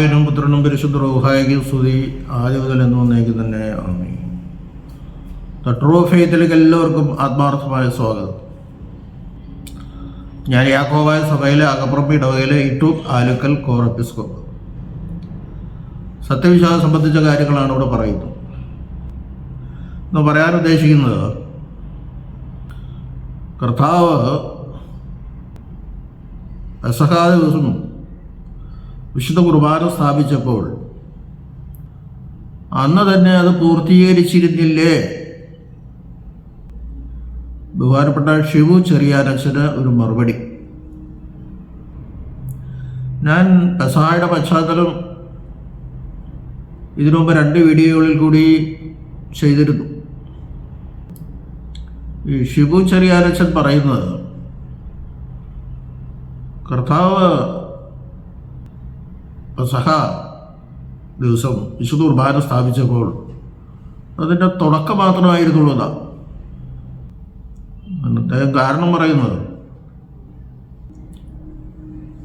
പിതാവിനും പുത്രനും പരിശുദ്ധ റൂഹായിക്കും സ്തുതി, ആദ്യം മുതൽ എന്ന് വന്നേക്കും തന്നെ. ആമേൻ. ദ ട്രൂ ഫെയ്ത്തിലേക്ക് എല്ലാവർക്കും ആത്മാർത്ഥമായ സ്വാഗതം. ഞാൻ യാക്കോബായ സഭയിലെ അകപ്പുറം ഇടവകയിലെ ഇട്ടൂർ ആലുക്കൽ കോർ എപ്പിസ്കോപ്പ്. സത്യവിശ്വാസം സംബന്ധിച്ച കാര്യങ്ങളാണ് ഇവിടെ പറയുന്നത്. എന്ന് പറയാൻ ഉദ്ദേശിക്കുന്നത്, കർത്താവ് പെസഹ ദിവസം വിശുദ്ധ കുർബാന സ്ഥാപിച്ചപ്പോൾ അന്ന് തന്നെ അത് പൂർത്തീകരിച്ചിരുന്നില്ലേ? ബഹുമാനപ്പെട്ട ഷിബു ചെറിയാനച്ഛന് ഒരു മറുപടി. ഞാൻ പെസഹയുടെ പശ്ചാത്തലം ഇതിനു മുമ്പ് 2 വീഡിയോകളിൽ കൂടി ചെയ്തിരുന്നു. ഈ ഷിബു ചെറിയാനച്ഛൻ പറയുന്നത്, കർത്താവ് പെസഹ ദിവസം വിശുദ്ധ കുർബാന സ്ഥാപിച്ചപ്പോൾ അതിൻ്റെ തുടക്കം മാത്രമായിരുന്നുള്ളൂ എന്നാണ്. അദ്ദേഹം കാരണം പറയുന്നത്,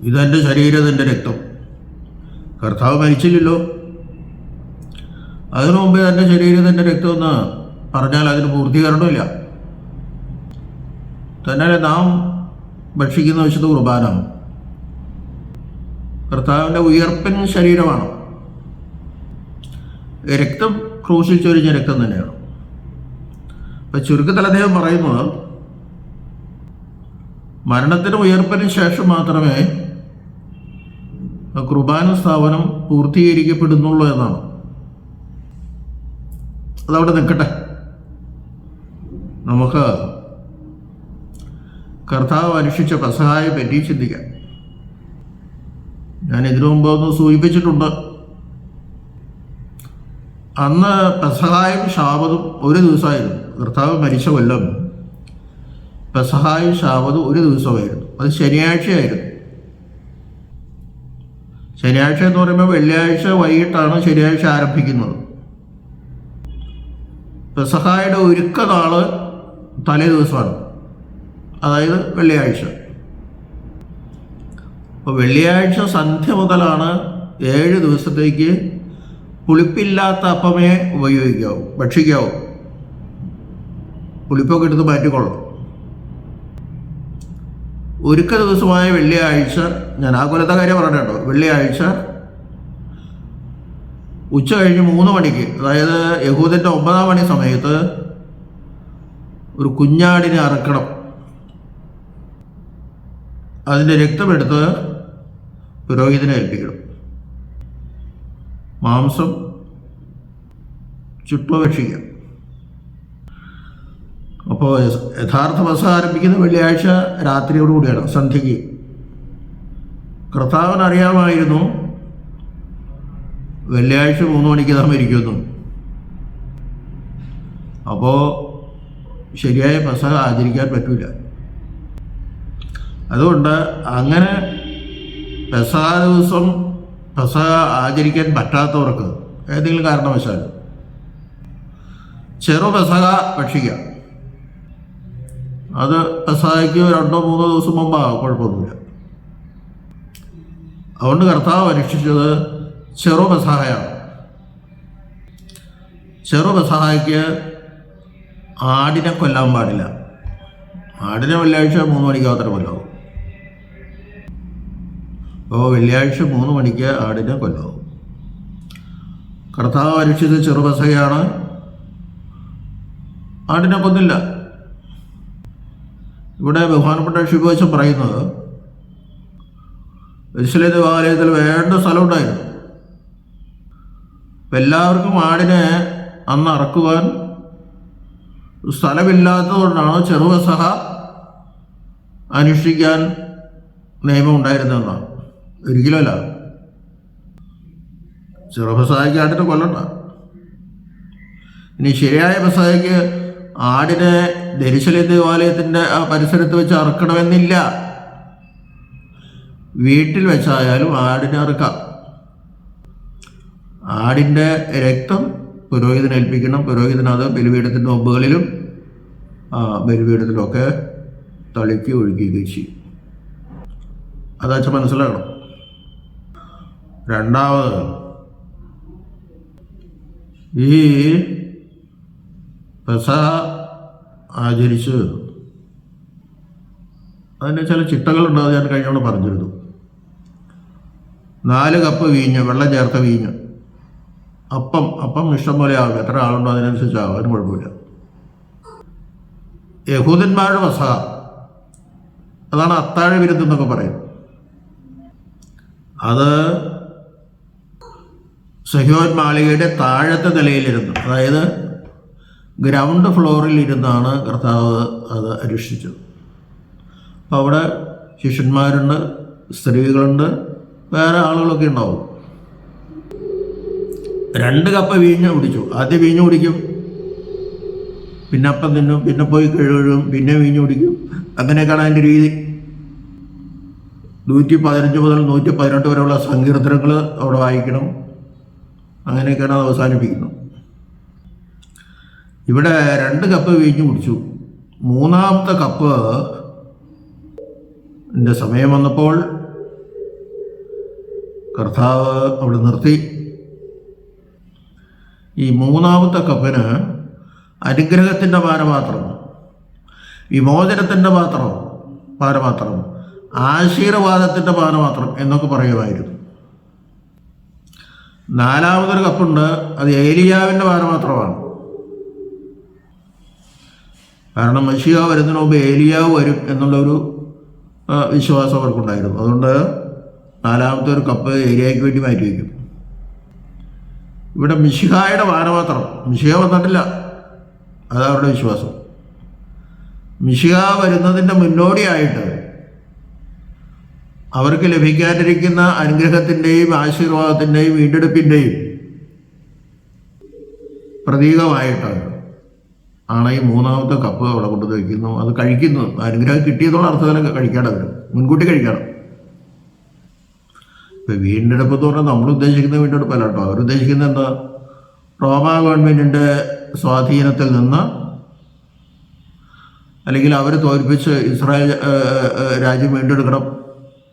ഇതെൻ്റെ ശരീരം, ഇതെൻ്റെ രക്തം. കർത്താവ് മരിച്ചില്ലല്ലോ, അതിനു മുമ്പേ എൻ്റെ ശരീരം, എൻ്റെ രക്തം എന്ന് പറഞ്ഞാൽ അതിന് പൂർത്തീകരണമില്ല. തന്നെ നാം ഭക്ഷിക്കുന്ന വിശുദ്ധ കുർബാന കർത്താവിൻ്റെ ഉയർപ്പൻ ശരീരമാണ്. രക്തം ക്രൂശിൽ ചൊരിഞ്ഞ രക്തം തന്നെയാണ്. അപ്പം ചുരുക്കത്തിൽ അദ്ദേഹം പറയുന്നത്, മരണത്തിന് ഉയർപ്പിന് ശേഷം മാത്രമേ കുർബാന സ്ഥാപനം പൂർത്തീകരിക്കപ്പെടുന്നുള്ളൂ എന്നാണ്. അതവിടെ നിൽക്കട്ടെ. നമുക്ക് കർത്താവ് അനുഷ്ഠിച്ച പെസഹായെ പറ്റി ചിന്തിക്കാം. ഞാൻ ഇതിനു മുമ്പ് ഒന്ന് സൂചിപ്പിച്ചിട്ടുണ്ട്. അന്ന് പെസഹായും ശാബതും ഒരു ദിവസമായിരുന്നു. കർത്താവ് മരിച്ച കൊല്ലം പെസഹായും ശാബതും ഒരു ദിവസമായിരുന്നു. അത് ശനിയാഴ്ചയായിരുന്നു. ശനിയാഴ്ച എന്ന് പറയുമ്പോൾ വെള്ളിയാഴ്ച വൈകിട്ടാണ് ശനിയാഴ്ച ആരംഭിക്കുന്നത്. പെസഹായുടെ ഒരുക്ക നാള് തലേ ദിവസമാണ്, അതായത് വെള്ളിയാഴ്ച. അപ്പോൾ വെള്ളിയാഴ്ച സന്ധ്യ മുതലാണ് 7 ദിവസത്തേക്ക് പുളിപ്പില്ലാത്ത അപ്പമേ ഉപയോഗിക്കാവൂ, ഭക്ഷിക്കാവൂ. പുളിപ്പൊക്കെ എടുത്ത് മാറ്റിക്കൊള്ളണം. ഒരുക്ക ദിവസമായ വെള്ളിയാഴ്ച, ഞാൻ ആ കൊല്ലത്തെ കാര്യം പറഞ്ഞോ, വെള്ളിയാഴ്ച ഉച്ച കഴിഞ്ഞ് 3 മണിക്ക്, അതായത് യഹൂദൻ്റെ 9-ാം മണി സമയത്ത് ഒരു കുഞ്ഞാടിനെ അറക്കണം. അതിൻ്റെ രക്തമെടുത്ത് പുരോഹിതനെ ഏൽപ്പിക്കണം. മാംസം ചുട്ടു ഭക്ഷിക്കാം. അപ്പോൾ യഥാർത്ഥ പെസഹ ആരംഭിക്കുന്ന വെള്ളിയാഴ്ച രാത്രിയോടുകൂടിയാണ്, സന്ധ്യയ്ക്ക്. കർത്താവിന് അറിയാമായിരുന്നു വെള്ളിയാഴ്ച 3 മണിക്ക് നാം ഇരിക്കുന്നു. അപ്പോൾ ശരിയായ പെസഹ ആചരിക്കാൻ പറ്റില്ല. അതുകൊണ്ട് അങ്ങനെ പെസഹ ദിവസം പെസഹ ആചരിക്കാൻ പറ്റാത്തവർക്ക് ഏതെങ്കിലും കാരണവശാൽ ചെറു പെസഹ ഭക്ഷിക്കാം. അത് പെസഹയ്ക്ക് 2-3 ദിവസം മുമ്പാകും, കുഴപ്പമൊന്നുമില്ല. അതുകൊണ്ട് കർത്താവ് അനുഷ്ഠിച്ചത് ചെറു പെസഹയാണ്. ചെറു പെസഹയ്ക്ക് ആടിനെ കൊല്ലാൻ പാടില്ല. ആടിനെ വെള്ളിയാഴ്ച 3 മണിക്ക് മാത്രമേ കൊല്ലാവൂ. അപ്പോൾ വെള്ളിയാഴ്ച 3 മണിക്ക് ആടിനെ കൊല്ലാവൂ. കർത്താവ് അനുഷ്ഠിച്ചത് ചെറു പെസഹയാണ്. ആടിനെ കൊന്നില്ല. ഇവിടെ ബഹുമാനപ്പെട്ട ഷിബു പറയുന്നത്, യെരുശലേം ദേവാലയത്തിൽ വേണ്ട സ്ഥലം ഉണ്ടായിരുന്നു. അപ്പം എല്ലാവർക്കും ആടിനെ അന്ന് അറക്കുവാൻ സ്ഥലമില്ലാത്തതുകൊണ്ടാണ് ചെറു പെസഹ അനുഷ്ഠിക്കാൻ നിയമം ഉണ്ടായിരുന്നതെന്നാണ്. ഒരിക്കലുമല്ല. ചെറു പെസഹയ്ക്ക് ആടിനെ കൊല്ലണ്ട. ഇനി ശരിയായ പെസഹയ്ക്ക് ആടിനെ യെരുശലേം ദേവാലയത്തിൻ്റെ ആ പരിസരത്ത് വെച്ച് അറക്കണമെന്നില്ല. വീട്ടിൽ വെച്ചായാലും ആടിനെ അറുക്കാം. ആടിൻ്റെ രക്തം പുരോഹിതനെ ഏൽപ്പിക്കണം. പുരോഹിതനത് ബലിപീഠത്തിൻ്റെ മുമ്പുകളിലും ബലിപീഠത്തിലൊക്കെ തളിക്ക് ഒഴുകുകയും ചെയ്യും. അതച്ഛൻ മനസ്സിലാക്കണം. രണ്ടാമത് ഈ പെസഹ ആചരിച്ച് അതിന് ചില ചിട്ടകളുണ്ട്. അത് ഞാൻ കഴിഞ്ഞോണ്ട് പറഞ്ഞിരുന്നു. 4 കപ്പ് വീഞ്ഞ്, വെള്ളം ചേർത്ത വീഞ്ഞ്. അപ്പം ഇഷ്ടം പോലെ ആകും, എത്ര ആളുണ്ടോ അതിനനുസരിച്ചാകും, അതിന് കുഴപ്പമില്ല. യഹൂദന്മാരുടെ പെസഹ, അതാണ് അത്താഴ വിരുന്ന് എന്നൊക്കെ പറയും. അത് സഹ്യോൻ മാളികയുടെ താഴത്തെ നിലയിലിരുന്നു, അതായത് ഗ്രൗണ്ട് ഫ്ലോറിൽ ഇരുന്നാണ് കർത്താവ് അത് അനുഷ്ഠിച്ചത്. അപ്പോൾ അവിടെ ശിഷ്യന്മാരുണ്ട്, സ്ത്രീകളുണ്ട്, വേറെ ആളുകളൊക്കെ ഉണ്ടാവും. 2 കപ്പ് വീഞ്ഞ് കുടിച്ചു. ആദ്യം വീഞ്ഞ് കുടിക്കും, പിന്നെ അപ്പം തിന്നും, പിന്നെ പോയി കഴുകും, പിന്നെ വീഞ്ഞ് കുടിക്കും. അങ്ങനെയൊക്കെയാണ് അതിൻ്റെ രീതി. 115 മുതൽ 118 വരെയുള്ള സങ്കീർത്തനങ്ങൾ അവിടെ വായിക്കണം. അങ്ങനെയൊക്കെയാണ് അത് അവസാനിപ്പിക്കുന്നത്. ഇവിടെ 2 കപ്പ് വീഞ്ഞ് കുടിച്ചു. 3-ാമത്തെ കപ്പ് ൻ്റെ സമയം വന്നപ്പോൾ കർത്താവ് അവിടെ നിർത്തി. ഈ 3-ാമത്തെ കപ്പിന് അനുഗ്രഹത്തിൻ്റെ പാനപാത്രം, വിമോചനത്തിൻ്റെ പാനപാത്രം, ആശീർവാദത്തിൻ്റെ പാനപാത്രം എന്നൊക്കെ പറയുമായിരുന്നു. 4-ാമതൊരു കപ്പുണ്ട്, അത് ഏലിയാവിൻ്റെ പാനപാത്രമാണ്. കാരണം മശിഹ വരുന്നതിന് മുമ്പ് ഏലിയാവ് വരും എന്നുള്ളൊരു വിശ്വാസം അവർക്കുണ്ടായിരുന്നു. അതുകൊണ്ട് 4-ാമത്തെ ഒരു കപ്പ് ഏലിയായ്ക്ക് വേണ്ടി മാറ്റി വയ്ക്കും. ഇവിടെ മിശിഹായുടെ പാനപാത്രം, മിശിഹ വന്നിട്ടില്ല, അതാണ് അവരുടെ വിശ്വാസം. മിശിഹ വരുന്നതിൻ്റെ മുന്നോടിയായിട്ട് അവർക്ക് ലഭിക്കാനിരിക്കുന്ന അനുഗ്രഹത്തിൻ്റെയും ആശീർവാദത്തിൻ്റെയും വീണ്ടെടുപ്പിൻ്റെയും പ്രതീകമായിട്ട് ആണ് ഈ 3-ാമത്തെ കപ്പ് അവിടെ കൊണ്ടു വയ്ക്കുന്നു. അത് കഴിക്കുന്നു. അനുഗ്രഹം കിട്ടിയതുള്ള അർത്ഥത്തിലൊക്കെ കഴിക്കണം, അവർ മുൻകൂട്ടി കഴിക്കണം. ഇപ്പം വീണ്ടെടുപ്പ് എന്ന് പറഞ്ഞാൽ നമ്മൾ ഉദ്ദേശിക്കുന്ന വീണ്ടെടുപ്പല്ല കേട്ടോ. അവരുദ്ദേശിക്കുന്നത് എന്താ? റോമാ ഗവൺമെൻറ്റിൻ്റെ സ്വാധീനത്തിൽ നിന്ന്, അല്ലെങ്കിൽ അവർ തോൽപ്പിച്ച് ഇസ്രായേൽ രാജ്യം വീണ്ടെടുക്കണം.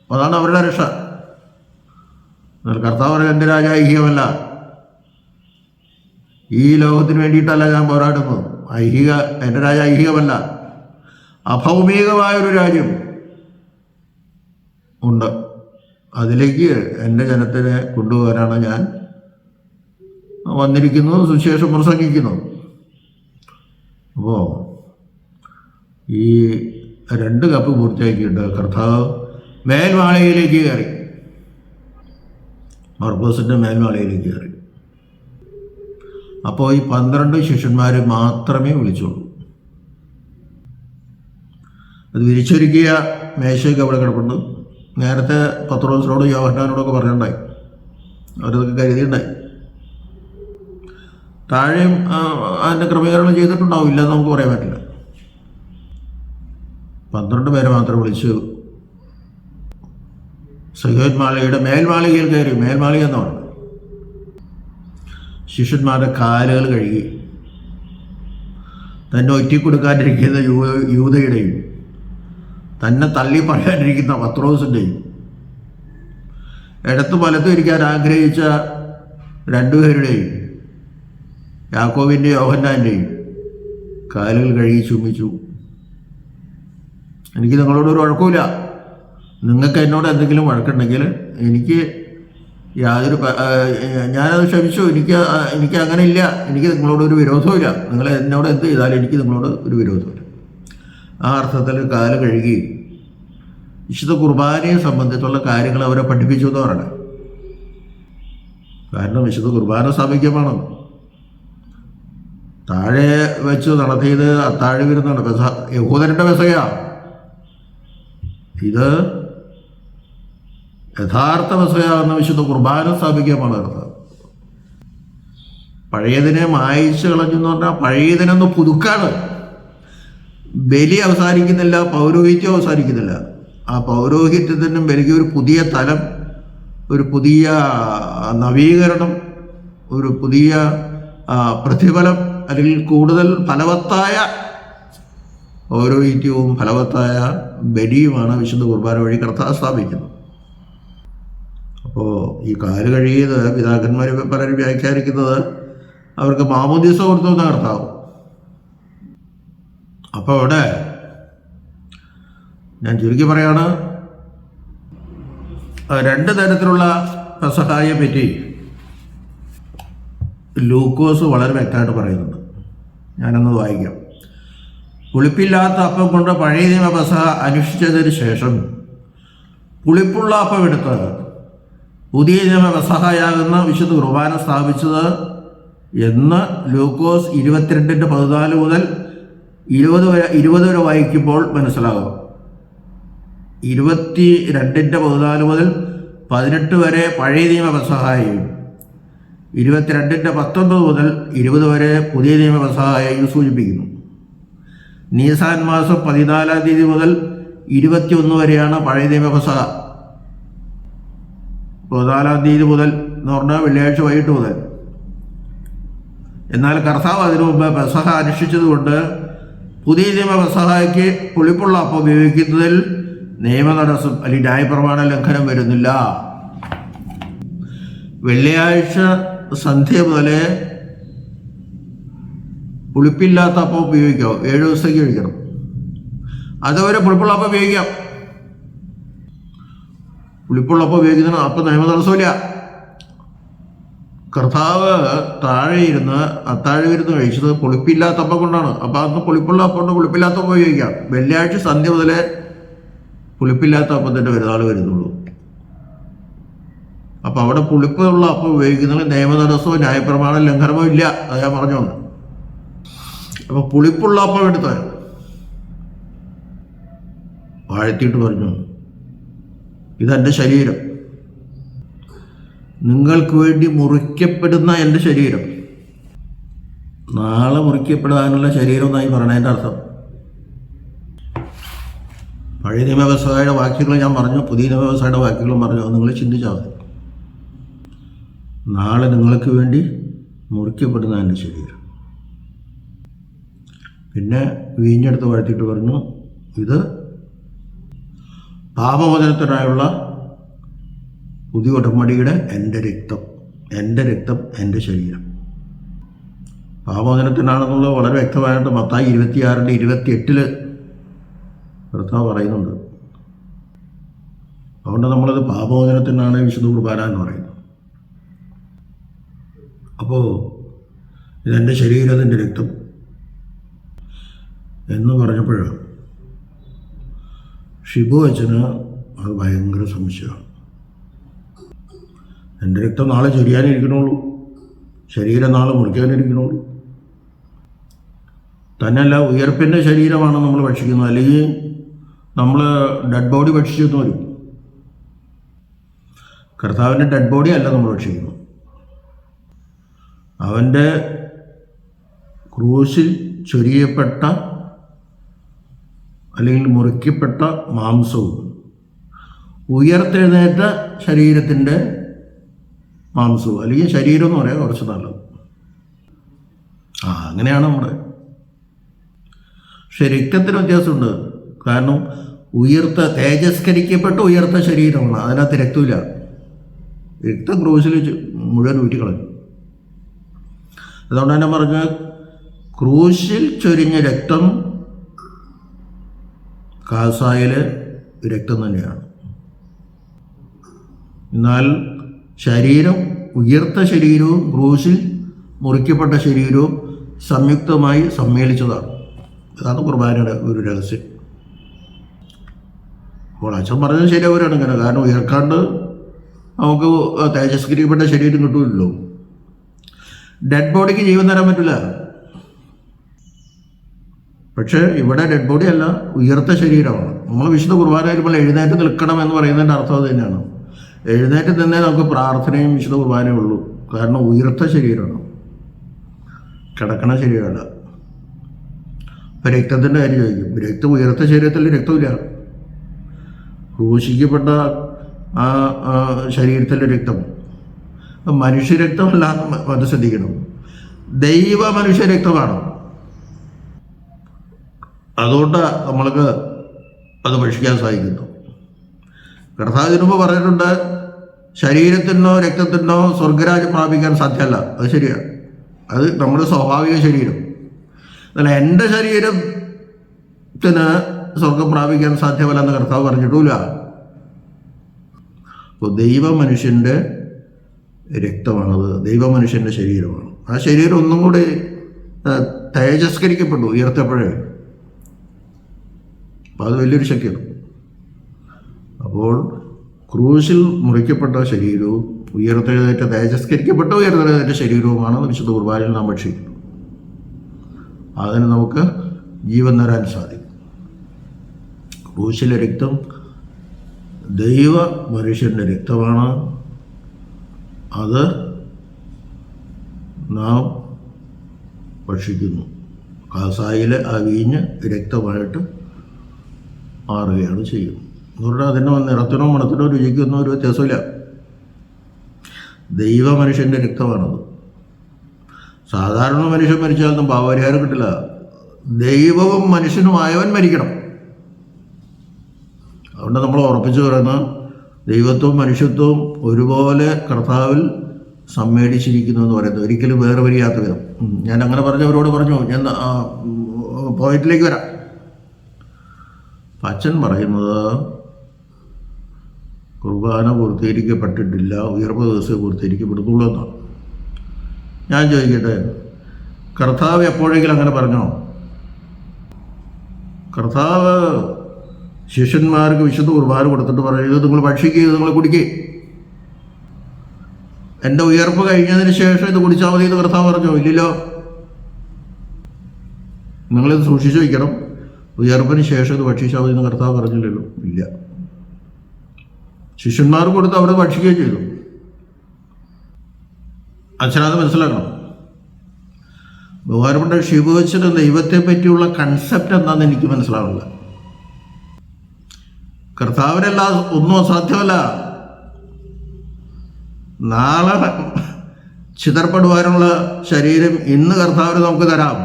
അതാണ് അവരുടെ രക്ഷ. എന്നാൽ കർത്താവ് പറയുന്നത് എൻ്റെ രാജ്യം ഐഹികമല്ല, ഈ ലോകത്തിന് വേണ്ടിയിട്ടല്ല ഞാൻ പോരാടുന്നത്. എൻ്റെ രാജ്യം ഐഹികമല്ല, അഭൗമികമായൊരു രാജ്യം ഉണ്ട്. അതിലേക്ക് എൻ്റെ ജനത്തിനെ കൊണ്ടുപോകാനാണ് ഞാൻ വന്നിരിക്കുന്നത്, സുവിശേഷം പ്രസംഗിക്കുന്നത്. അപ്പോൾ ഈ 2 കപ്പ് പൂർത്തിയാക്കിയിട്ട് കർത്താവ് മേൽമാളികയിലേക്ക് കയറി, മർക്കോസിൻ്റെ മേൽമാളികയിലേക്ക് കയറി. അപ്പോൾ ഈ 12 ശിഷ്യന്മാർ മാത്രമേ വിളിച്ചുള്ളൂ. അത് വിരിച്ചൊരുക്കിയ മേശയൊക്കെ അവിടെ കിടപ്പുണ്ട്. നേരത്തെ പത്രോസിനോടും യോഹന്നാനോടൊക്കെ പറഞ്ഞിട്ടുണ്ടായി, അവരതൊക്കെ കരുതിയിട്ടുണ്ടായി. താഴെയും അതിൻ്റെ ക്രമീകരണം ചെയ്തിട്ടുണ്ടാവും, ഇല്ലെന്ന് നമുക്ക് പറയാൻ പറ്റില്ല. 12 പേരെ മാത്രം വിളിച്ചു സഹ്യോൻ മാളികയുടെ മേൽമാളികയിൽ കയറി. മേൽമാളിക എന്ന് പറഞ്ഞു. ശിഷ്യന്മാരുടെ കാലുകൾ കഴുകി. തന്നെ ഒറ്റിക്കൊടുക്കാനിരിക്കുന്ന യൂദയുടെയും തന്നെ തള്ളി പറയാനിരിക്കുന്ന പത്രോസിൻ്റെയും ഇടത്ത് വലത്തും ഇരിക്കാൻ ആഗ്രഹിച്ച 2 പേരുടെയും യാക്കോബിൻ്റെയും യോഹന്നാൻ്റെയും കാലുകൾ കഴുകി ചുംബിച്ചു. എനിക്ക് നിങ്ങളോടൊരു വഴക്കുമില്ല. നിങ്ങൾക്ക് എന്നോട് എന്തെങ്കിലും വഴക്കുണ്ടെങ്കിൽ എനിക്ക് യാതൊരു ഞാനത് ക്ഷമിച്ചു. എനിക്ക് അങ്ങനെ ഇല്ല. എനിക്ക് നിങ്ങളോടൊരു വിരോധമില്ല. നിങ്ങൾ എന്നോട് എന്ത് ചെയ്താലും എനിക്ക് നിങ്ങളോട് ഒരു വിരോധമില്ല. ആ അർത്ഥത്തിൽ കാല് കഴുകി വിശുദ്ധ കുർബാനയെ സംബന്ധിച്ചുള്ള കാര്യങ്ങൾ അവരെ പഠിപ്പിച്ചു എന്ന് പറയണേ. കാരണം വിശുദ്ധ കുർബാന സ്ഥാപിക്കമാണ്. താഴെ വെച്ച് നടത്തിയത് അത്താഴ വിരുന്നാണ്. യഹൂദരുടെ പെസഹയാ. ഇത് യഥാർത്ഥ പെസഹയാകുന്ന വിശുദ്ധ കുർബാന സ്ഥാപിക്കുകയാണ് നടത്തുന്നത്. പഴയതിനെ മായിച്ചു കളഞ്ഞു എന്ന് പറഞ്ഞാൽ പഴയതിനൊന്ന് പുതുക്കാണ്. ബലി അവസാനിക്കുന്നില്ല, പൗരോഹിത്യം അവസാനിക്കുന്നില്ല. ആ പൗരോഹിത്യത്തിനും ബലിക്ക് ഒരു പുതിയ തലം, ഒരു പുതിയ നവീകരണം, ഒരു പുതിയ പ്രതിഫലം, അല്ലെങ്കിൽ കൂടുതൽ ഫലവത്തായ പൗരോഹിത്യവും ഫലവത്തായ ബലിയുമാണ് വിശുദ്ധ കുർബാന വഴി കർത്താവ് സ്ഥാപിക്കുന്നത്. അപ്പോൾ ഈ കാല് കഴുകിയത് പിതാക്കന്മാർ പലരും വ്യാഖ്യാനിക്കുന്നത് അവർക്ക് മാമോദീസ കൊടുത്തു എന്ന അർത്ഥമാവും. അപ്പോൾ അവിടെ ഞാൻ ചുരുക്കി പറയാണ്, രണ്ട് തരത്തിലുള്ള പെസഹായെ പറ്റി ലൂക്കോസ് വളരെ വ്യക്തമായിട്ട് പറയുന്നുണ്ട്. ഞാനൊന്ന് വായിക്കാം. പുളിപ്പില്ലാത്ത അപ്പം കൊണ്ട് പഴയ നിയമ പെസഹ അനുഷ്ഠിച്ചതിന് ശേഷം പുളിപ്പുള്ള അപ്പം എടുത്ത് പുതിയ നിയമ പെസഹയാകുന്ന വിശുദ്ധ കുർബാന സ്ഥാപിച്ചത് എന്ന് ലൂക്കോസ് 22:14 മുതൽ 20 വരെ വായിക്കുമ്പോൾ മനസ്സിലാകും. 22:14 മുതൽ 18 വരെ പഴയ നിയമ പെസഹായും 22:19 മുതൽ 20 വരെ പുതിയ നിയമ പെസഹായും സൂചിപ്പിക്കുന്നു. നീസാൻ മാസം 14-ാം തീയതി മുതൽ 21 വരെയാണ് പഴയ നിയമ പെസഹ. 14-ാം തീയതി മുതൽ എന്ന് പറഞ്ഞാൽ വെള്ളിയാഴ്ച വൈകിട്ട് മുതൽ. എന്നാൽ കർത്താവ് അതിനു മുമ്പ് പെസഹ അനുഷ്ഠിച്ചതുകൊണ്ട് പുതിയ നിയമ പെസഹയ്ക്ക് പുളിപ്പുള്ള അപ്പം ഉപയോഗിക്കുന്നതിൽ നിയമതടസ്സം അല്ലെങ്കിൽ ന്യായപ്രമാണ ലംഘനം വരുന്നില്ല. വെള്ളിയാഴ്ച സന്ധ്യ മുതലേ പുളിപ്പില്ലാത്ത അപ്പം ഉപയോഗിക്കാം. 7 ദിവസത്തേക്ക് കഴിക്കണം. അതുവരെ പുളിപ്പുള്ള അപ്പം ഉപയോഗിക്കാം. പുളിപ്പുള്ള അപ്പം ഉപയോഗിക്കുന്നതിന് അപ്പം നിയമതടസ്സമില്ല. കർത്താവ് താഴെ ഇരുന്ന് അത്താഴവിരുന്ന് കഴിച്ചത് പുളിപ്പില്ലാത്ത അപ്പം കൊണ്ടാണ്. അപ്പം അന്ന് പുളിപ്പുള്ള അപ്പം കൊണ്ട് പുളിപ്പില്ലാത്ത അപ്പം ഉപയോഗിക്കാം. വെള്ളിയാഴ്ച സന്ധ്യ മുതലേ പുളിപ്പില്ലാത്ത അപ്പത്തിൻ്റെ പെരുന്നാൾ വരുന്നുള്ളൂ. അപ്പം അവിടെ പുളിപ്പുള്ള അപ്പം ഉപയോഗിക്കുന്നതിന് നിയമതടസ്സമോ ന്യായപ്രമാണ ലംഘനമോ ഇല്ല. അത് ഞാൻ പറഞ്ഞോണ്ട്. അപ്പം പുളിപ്പുള്ള അപ്പം എടുത്ത് വാഴ്ത്തിയിട്ട് പറഞ്ഞു, ഇതെൻ്റെ ശരീരം, നിങ്ങൾക്ക് വേണ്ടി മുറിക്കപ്പെടുന്ന എൻ്റെ ശരീരം. നാളെ മുറിക്കപ്പെടാനുള്ള ശരീരം എന്നായി പറഞ്ഞതിൻ്റെ അർത്ഥം. പഴയ നിയമ വ്യവസായയുടെ വാക്യങ്ങൾ ഞാൻ പറഞ്ഞു, പുതിയ നിയമ വ്യവസായയുടെ വാക്യങ്ങളും പറഞ്ഞു. അത് നിങ്ങൾ ചിന്തിച്ചാൽ മതി. നാളെ നിങ്ങൾക്ക് വേണ്ടി മുറിക്കപ്പെടുന്ന എൻ്റെ ശരീരം. പിന്നെ വീഞ്ഞെടുത്ത് വാഴ്ത്തിയിട്ട് പറഞ്ഞു, ഇത് പാപമോചനത്തിനായുള്ള പുതിയ ഉടമ്പടിയുടെ എൻ്റെ രക്തം, എൻ്റെ രക്തം, എൻ്റെ ശരീരം. പാപമോചനത്തിനാണെന്നുള്ളത് വളരെ വ്യക്തമായിട്ട് മത്തായി 26:28 കർത്താവ് പറയുന്നുണ്ട്. അതുകൊണ്ട് നമ്മളത് പാപമോചനത്തിനാണ് വിശുദ്ധ കുർബാന എന്ന് പറയുന്നത്. അപ്പോൾ ഇതെൻ്റെ ശരീരം, അതെൻ്റെ രക്തം എന്ന് പറഞ്ഞപ്പോഴാണ് ഷിബു അച്ഛന് അത് ഭയങ്കര സംശയമാണ്. എൻ്റെ രക്തം നാളെ ചൊരിയാനിരിക്കണുള്ളൂ, ശരീരം നാളെ മുറിക്കാനിരിക്കണുള്ളൂ. തന്നെയല്ല, ഉയർപ്പിൻ്റെ ശരീരമാണ് നമ്മൾ ഭക്ഷിക്കുന്നത്. അല്ലെങ്കിൽ നമ്മൾ ഡെഡ് ബോഡി ഭക്ഷിച്ചെന്ന് വരും. കർത്താവിൻ്റെ ഡെഡ് ബോഡി അല്ല നമ്മൾ ഭക്ഷിക്കുന്നത്. അവൻ്റെ ക്രൂശിൽ ചൊരിയപ്പെട്ട അല്ലെങ്കിൽ മുറിക്കപ്പെട്ട മാംസവും ഉയർത്തെഴുന്നേറ്റ ശരീരത്തിൻ്റെ മാംസവും, അല്ലെങ്കിൽ ശരീരം എന്ന് പറയാൻ കുറച്ച് നല്ലത്. അങ്ങനെയാണ് നമ്മുടെ. പക്ഷെ രക്തത്തിന് വ്യത്യാസമുണ്ട്. കാരണം തേജസ്കരിക്കപ്പെട്ട് ഉയർത്ത ശരീരമാണ്, അതിനകത്ത് രക്തമില്ല. രക്തം ക്രൂശിൽ മുഴുവൻ ഊറ്റിക്കളഞ്ഞു. അതുകൊണ്ട് തന്നെ പറഞ്ഞ ക്രൂശിൽ ചൊരിഞ്ഞ രക്തം കാസായിലെ രക്തം തന്നെയാണ്. എന്നാൽ ശരീരം, ഉയർത്ത ശരീരവും ക്രൂശിൽ മുറിക്കപ്പെട്ട ശരീരവും സംയുക്തമായി സമ്മേളിച്ചതാണ്. ഇതാണ് കുർബാനയുടെ ഒരു രഹസ്യം. അപ്പോൾ അച്ഛൻ പറഞ്ഞത് ശരിയാവരാണ് ഇങ്ങനെ. കാരണം ഉയർക്കാണ്ട് നമുക്ക് തേജസ്കരിക്കപ്പെട്ട ശരീരം കിട്ടുമല്ലോ. ഡെഡ് ബോഡിക്ക് ജീവൻ തരാൻ പറ്റില്ല. പക്ഷേ ഇവിടെ ഡെഡ് ബോഡി അല്ല, ഉയർത്ത ശരീരമാണ്. നമ്മൾ വിശുദ്ധ കുർബാന വരുമ്പോൾ എഴുന്നേറ്റ് നിൽക്കണം എന്ന് പറയുന്നതിൻ്റെ അർത്ഥം അത് തന്നെയാണ്. എഴുന്നേറ്റ് നിന്നേ നമുക്ക് പ്രാർത്ഥനയും വിശുദ്ധ കുർബാനയും ഉള്ളൂ. കാരണം ഉയർത്ത ശരീരമാണ്, കിടക്കണ ശരീരമല്ല. ഇപ്പം രക്തത്തിൻ്റെ കാര്യം ചോദിക്കും. രക്തം ഉയർത്ത ശരീരത്തിൽ രക്തമില്ല. ക്രൂശിക്കപ്പെട്ട ആ ശരീരത്തിൻ്റെ രക്തം മനുഷ്യരക്തമല്ല എന്ന് ശ്രദ്ധിക്കണം. ദൈവ മനുഷ്യരക്തമാണ്. അതുകൊണ്ട് നമ്മൾക്ക് അത് ഭക്ഷിക്കാൻ സാധിക്കുന്നു. കർത്താവ് ഇതിനു മുമ്പ് പറഞ്ഞിട്ടുണ്ട്, ശരീരത്തിനോ രക്തത്തിനോ സ്വർഗരാജ്യം പ്രാപിക്കാൻ സാധ്യമല്ല. അത് ശരിയാണ്. അത് നമ്മുടെ സ്വാഭാവിക ശരീരം. എന്നാൽ എൻ്റെ ശരീരത്തിന് സ്വർഗം പ്രാപിക്കാൻ സാധ്യമല്ലെന്ന് കർത്താവ് പറഞ്ഞിട്ടില്ല. അപ്പോൾ ദൈവമനുഷ്യൻ്റെ രക്തമാണത്, ദൈവമനുഷ്യൻ്റെ ശരീരമാണ്. ആ ശരീരം ഒന്നും കൂടി തേജസ്കരിക്കപ്പെട്ടു ഉയർത്തപ്പോഴേ. അപ്പം അത് വലിയൊരു ശക്തിയാണ്. അപ്പോൾ ക്രൂശിൽ മുറിക്കപ്പെട്ട ശരീരവും ഉയർത്തെഴുന്നേറ്റ തേജസ്കരിക്കപ്പെട്ട ഉയർത്തെഴുന്നേറ്റ ശരീരവുമാണ് വിശുദ്ധ കുർബാനയിൽ നാം ഭക്ഷിക്കുന്നത്. അതിന് നമുക്ക് ജീവൻ തരാൻ സാധിക്കും. ക്രൂശിലെ രക്തം ദൈവ മനുഷ്യൻ്റെ രക്തമാണ്. അത് നാം ഭക്ഷിക്കുന്നു. കാസായിലെ ആ വീഞ്ഞ് രക്തമായിട്ട് മാറുകയാണ് ചെയ്യുന്നത്. എന്ന് പറഞ്ഞാൽ അതിൻ്റെ നിറത്തിനോ മണത്തിനോ രുചിക്കൊന്നും ഒരു വ്യത്യാസമില്ല. ദൈവ മനുഷ്യൻ്റെ രക്തമാണത്. സാധാരണ മനുഷ്യൻ മരിച്ചാലൊന്നും പാപപരിഹാരം കിട്ടില്ല. ദൈവവും മനുഷ്യനുമായവൻ മരിക്കണം. അതുകൊണ്ട് നമ്മൾ ഉറപ്പിച്ചു പറയുന്ന ദൈവത്വവും മനുഷ്യത്വവും ഒരുപോലെ കർത്താവിൽ സമ്മേളിച്ചിരിക്കുന്നു എന്ന് പറയുന്നത് ഒരിക്കലും വേറെ വരിയാത്ത വിധം. ഞാൻ അങ്ങനെ പറഞ്ഞവരോട് പറഞ്ഞു, ഞാൻ പോയിന്റിലേക്ക് വരാം. അച്ഛൻ പറയുന്നത് കുർബാന പൂർത്തീകരിക്കപ്പെട്ടിട്ടില്ല, ഉയർപ്പ് ദിവസം പൂർത്തീകരിക്കപ്പെടുന്നുള്ളൂ എന്നാണ്. ഞാൻ ചോദിക്കട്ടെ, കർത്താവ് എപ്പോഴെങ്കിലും അങ്ങനെ പറഞ്ഞോ? കർത്താവ് ശിഷ്യന്മാർക്ക് വിശുദ്ധ കുർബാന കൊടുത്തിട്ട് പറയുന്നത് നിങ്ങൾ ഭക്ഷിക്കുക, നിങ്ങൾ കുടിക്കുക, എൻ്റെ ഉയർപ്പ് കഴിഞ്ഞതിന് ശേഷം ഇത് കുടിച്ചാൽ മതി എന്ന് കർത്താവ് പറഞ്ഞോ? ഇല്ലല്ലോ. നിങ്ങളിത് സൂക്ഷിച്ചു വയ്ക്കണം, ഉയർപ്പിന് ശേഷം ഇത് ഭക്ഷിച്ചാൽ മതി എന്ന് കർത്താവ് പറഞ്ഞില്ലല്ലോ. ഇല്ല. ശിഷ്യന്മാർക്ക് കൊടുത്ത് അവർ ഭക്ഷിക്കുകയും ചെയ്തു. അച്ഛനത് മനസ്സിലാക്കണം. ബഹുമാനപ്പെട്ട ശിവോച്ചന് ദൈവത്തെ പറ്റിയുള്ള കൺസെപ്റ്റ് എന്താണെന്ന് എനിക്ക് മനസ്സിലാവില്ല. കർത്താവിനെല്ലാം ഒന്നും അസാധ്യമല്ല. നാളെ ചിതറപ്പെടുവാനുള്ള ശരീരം ഇന്ന് കർത്താവിന് നമുക്ക് തരാം.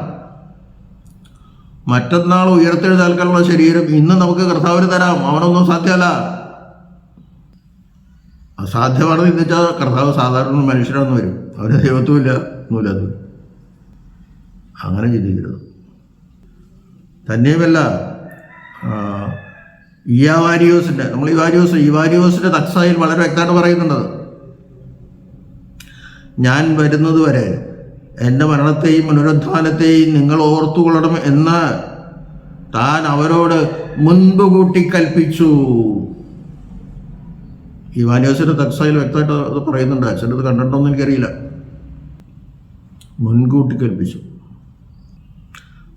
മറ്റന്നാൾ ഉയർത്തെഴുന്നേൽക്കാനുള്ള ശരീരം ഇന്ന് നമുക്ക് കർത്താവിന് തരാം. അവനൊന്നും സാധ്യമല്ല. അസാധ്യമാണെന്ന് ചിന്തിച്ചാൽ കർത്താവ് സാധാരണ മനുഷ്യരാണെന്ന് വരും. അവന് ദൈവത്വമില്ല, ഒന്നുമില്ല. അത് അങ്ങനെ ചിന്തിക്കരുത്. തന്നെയുമല്ല, നമ്മൾ ഇവാരിയോസിന്റെ തക്സായിൽ വളരെ വ്യക്തമായിട്ട് പറയുന്നുണ്ട്, ഞാൻ വരുന്നത് വരെ എൻ്റെ മരണത്തെയും പുനരുത്ഥാനത്തെയും നിങ്ങൾ ഓർത്തുകൊള്ളണം എന്ന് താൻ അവരോട് മുൻപ് കൂട്ടി കൽപ്പിച്ചു. ഇവാനിയോസിന്റെ തക്സായിൽ വ്യക്തമായിട്ട് അത് പറയുന്നുണ്ട്. അച്ഛൻ്റെ അത് കണ്ടിട്ടൊന്നും എനിക്കറിയില്ല. മുൻകൂട്ടി കൽപ്പിച്ചു.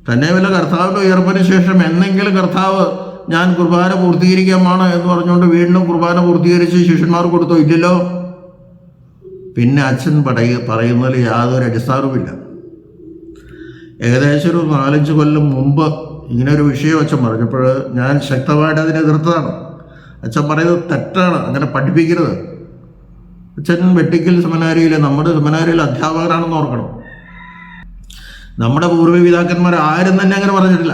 തന്നെ വല്ല കർത്താവിൻ്റെ ഉയർപ്പിന് ശേഷം എന്നെങ്കിലും കർത്താവ് ഞാൻ കുർബാന പൂർത്തീകരിക്കാമാണ് എന്ന് പറഞ്ഞുകൊണ്ട് വീണ്ടും കുർബാന പൂർത്തീകരിച്ച് ശിഷ്യന്മാർ കൊടുത്തോ? ഇല്ലല്ലോ. പിന്നെ അച്ഛൻ പറയുന്നതിൽ യാതൊരു അടിസ്ഥാനവുമില്ല. ഏകദേശം ഒരു 4-5 കൊല്ലം മുമ്പ് ഇങ്ങനൊരു വിഷയം അച്ഛൻ പറഞ്ഞപ്പോൾ ഞാൻ ശക്തമായിട്ട് അതിനെ എതിർത്തതാണ്. അച്ഛൻ പറയുന്നത് തെറ്റാണ്, അങ്ങനെ പഠിപ്പിക്കരുത്. അച്ഛൻ വെട്ടിക്കൽ സെമിനാരിയിലെ നമ്മുടെ സെമിനാരിയിൽ അധ്യാപകരാണെന്ന് ഓർക്കണം. നമ്മുടെ പൂർവ്വപിതാക്കന്മാർ ആരും തന്നെ അങ്ങനെ പറഞ്ഞിട്ടില്ല.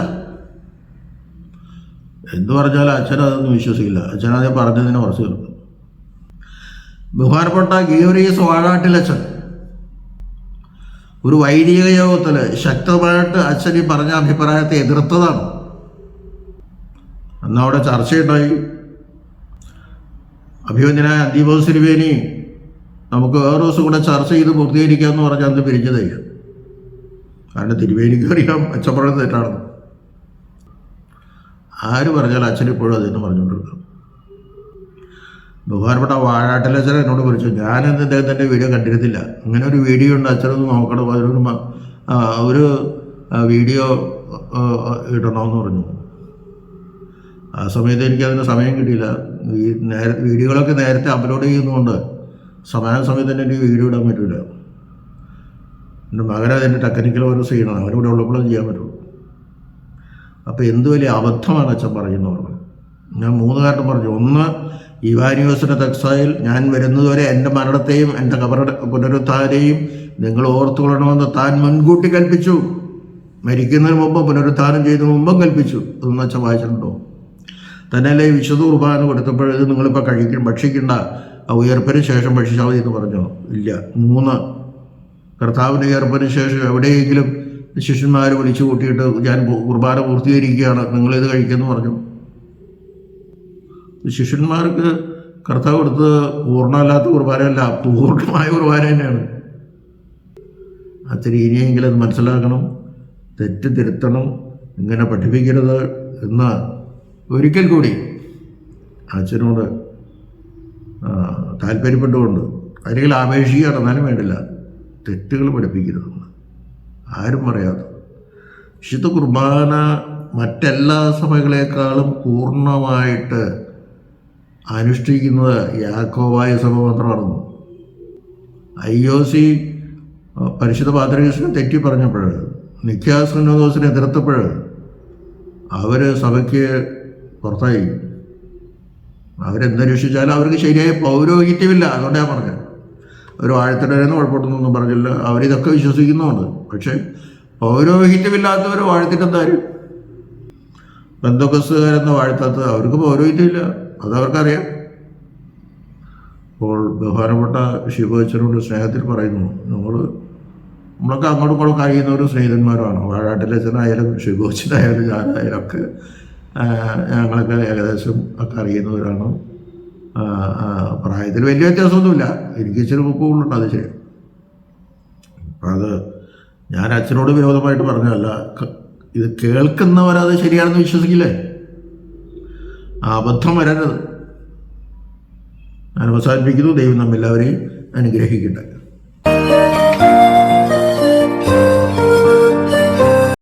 എന്തു പറഞ്ഞാലും അച്ഛനതൊന്നും വിശ്വസിക്കില്ല. അച്ഛനത് പറഞ്ഞതിനെ ഉറച്ചു നിൽക്കും. ബഹുമാനപ്പെട്ട ഗീവറീസ് വാഴാട്ടിലച്ഛൻ ഒരു വൈദിക യോഗത്തിൽ ശക്തമായിട്ട് അച്ഛൻ ഈ പറഞ്ഞ അഭിപ്രായത്തെ എതിർത്തതാണ്. അന്ന് അവിടെ ചർച്ചയുണ്ടായി. അഭിവന്ദനായ അന്തീമോസ് തിരുമേനി നമുക്ക് വേറെ ദിവസം കൂടെ ചർച്ച ചെയ്ത് പൂർത്തീകരിക്കാമെന്ന് പറഞ്ഞാൽ അന്ന് പിരിഞ്ഞതായി. കാരണം തിരുമേനിക്ക് അറിയാം അച്ഛൻ പറയുന്നത് തെറ്റാണെന്ന്. ആര് പറഞ്ഞാൽ അച്ഛൻ ഇപ്പോഴും അതിന് പറഞ്ഞുകൊണ്ടിരിക്കും. ബഹുമാനപ്പെട്ട വാഴാട്ടിലച്ഛൻ എന്നോട് വിളിച്ചു. ഞാനെന്ന് ഇദ്ദേഹത്തിൻ്റെ വീഡിയോ കണ്ടിരുന്നില്ല. അങ്ങനെ ഒരു വീഡിയോ ഉണ്ട്, അച്ഛനൊന്ന് നോക്കണം, ഒരു വീഡിയോ ഇടണമെന്ന് പറഞ്ഞു. ആ സമയത്ത് എനിക്കതിന് സമയം കിട്ടിയില്ല. വീഡിയോകളൊക്കെ നേരത്തെ അപ്ലോഡ് ചെയ്യുന്നതുകൊണ്ട് സമയത്ത് തന്നെ എനിക്ക് വീഡിയോ ഇടാൻ പറ്റില്ല. എൻ്റെ മകനതിൻ്റെ ടെക്നിക്കൽ ഓരോ ചെയ്യണം, അവനിവിടെ ഉള്ളപ്പോഴും ചെയ്യാൻ പറ്റുള്ളൂ. അപ്പോൾ എന്ത് വലിയ അബദ്ധമാണ് അച്ഛൻ പറയുന്നത്. ഞാൻ 3 കാര്യം പറഞ്ഞു. ഒന്ന്, ഇവാനിയോസിൻ്റെ തക്സായിൽ ഞാൻ വരുന്നതുവരെ എൻ്റെ മരണത്തെയും എൻ്റെ പുനരുത്ഥാനെയും നിങ്ങൾ ഓർത്തുകൊള്ളണമെന്ന് താൻ മുൻകൂട്ടി കൽപ്പിച്ചു. മരിക്കുന്നതിന് മുമ്പ് പുനരുത്ഥാനം ചെയ്തതിന് മുമ്പും കൽപ്പിച്ചു. അതൊന്നും അച്ഛൻ വായിച്ചിട്ടുണ്ടോ? തന്നെയല്ലേ വിശുദ്ധ കുർബാന കൊടുത്തപ്പോൾ ഇത് നിങ്ങളിപ്പോൾ ഭക്ഷിക്കണ്ട, ഉയർപ്പിന് ശേഷം ഭക്ഷിച്ചാൽ മതി എന്ന് പറഞ്ഞോ? ഇല്ല. 3, കർത്താവിൻ്റെ ഉയർപ്പിന് ശേഷം എവിടെയെങ്കിലും ശിഷ്യന്മാർ വിളിച്ചു കൂട്ടിയിട്ട് ഞാൻ കുർബാന പൂർത്തീകരിക്കുകയാണ്, നിങ്ങളിത് കഴിക്കുമെന്ന് പറഞ്ഞു? ശിഷ്യന്മാർക്ക് കർത്താവ് കൊടുത്ത് പൂർണ്ണമല്ലാത്ത കുർബാനയല്ല, പൂർണ്ണമായ കുർബാന തന്നെയാണ്. അച്ഛൻ ഇനിയെങ്കിലും അത് മനസ്സിലാക്കണം, തെറ്റ് തിരുത്തണം, ഇങ്ങനെ പഠിപ്പിക്കരുത് എന്ന് ഒരിക്കൽ കൂടി അച്ഛനോട് താല്പര്യപ്പെട്ടുകൊണ്ട്, അല്ലെങ്കിൽ ആപേക്ഷിക്കുകയാണ്, എന്നാലും വേണ്ടില്ല, തെറ്റുകൾ പഠിപ്പിക്കരുതെന്ന് ആരും പറയാതെ. വിശുദ്ധ കുർബാന മറ്റെല്ലാ സഭകളെക്കാളും പൂർണ്ണമായിട്ട് അനുഷ്ഠിക്കുന്നത് യാക്കോബായ സഭ മാത്രമാണെന്ന്. IOC പരിശുദ്ധ പാത്രികേസിനെ തെറ്റി പറഞ്ഞപ്പോൾ, നിക്കാ സിനോദോസിനെ എതിർത്തപ്പോൾ അവർ സഭയ്ക്ക് പുറത്തായി. അവരെന്തന്വേഷിച്ചാലും അവർക്ക് ശരിയായ പൗരോഹിത്യമില്ല. അതുകൊണ്ടാണ് പറഞ്ഞത്. അവർ വാഴ്ത്തിടരുന്ന് കുഴപ്പമൊന്നും പറഞ്ഞില്ല, അവരിതൊക്കെ വിശ്വസിക്കുന്നുമുണ്ട്. പക്ഷേ പൗരോഹിത്യമില്ലാത്തവർ വാഴ്ത്തിട്ടെന്തായാലും ബന്ധുക്കസുകാരെന്ന് വാഴ്ത്താത്തത് അവർക്ക് പൗരോഹിത്യമില്ല, അതവർക്കറിയാം. അപ്പോൾ ബഹുമാനപ്പെട്ട ശിവച്ചനോട് സ്നേഹത്തിൽ പറയുന്നു, നമ്മളൊക്കെ അങ്ങോട്ടും ഇങ്ങോട്ടും അറിയുന്നവരും സ്നേഹിതന്മാരുമാണ്. വാഴാട്ടിലച്ഛനായാലും ശിവച്ചനായാലും ഞാനായാലും ഒക്കെ ഞങ്ങളൊക്കെ ഏകദേശം ഒക്കെ അറിയുന്നവരാണ്. പ്രായത്തിൽ വലിയ വ്യത്യാസമൊന്നുമില്ല, എനിക്ക് ഇച്ചിരി മുപ്പുകളുണ്ട്, അത് ശരി. അത് ഞാൻ അച്ഛനോട് വിരോധമായിട്ട് പറഞ്ഞതല്ല, ഇത് കേൾക്കുന്നവരത് ശരിയാണെന്ന് വിശ്വസിക്കില്ലേ? അബദ്ധം വരരുത്. ഞാൻ അവസാനിപ്പിക്കുന്നു. ദൈവം നമ്മെല്ലാവരെയും അനുഗ്രഹിക്കട്ടെ.